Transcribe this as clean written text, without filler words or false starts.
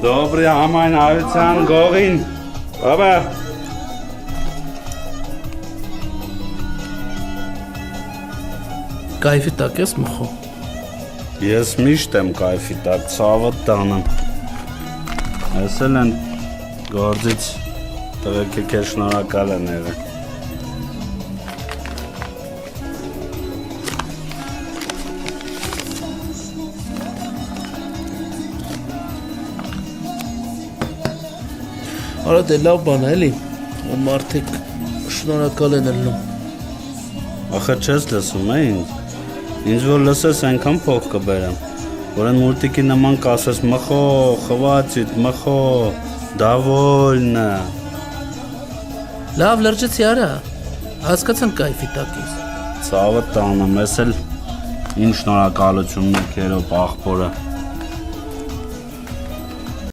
Добрый համայն հայության գողին, բաբա։ Կայֆի տակ ես մխո։ Ես միշտ եմ կայֆի տակ, ցավը տանը։ Ասել են գործից տղեկ եկել շնորհակալ են եղել։ Արա դե լավ բան է էլի, որ մարդիկ շնորհակալ են ելնում։ Ախր չես լսում է ինձ։ Ինձ որ լսես այնքան փող կբերեմ, որ այն մուրտիկի նման կասես մխո, խվացիդ, մխո, դավոլնը։ Լավ լրջեցի արա, հասկացան կայֆի տակ ես։ Ցավը տանը, մեզ էլ իմ շնորհակալությունն է քերոպ աղբորը։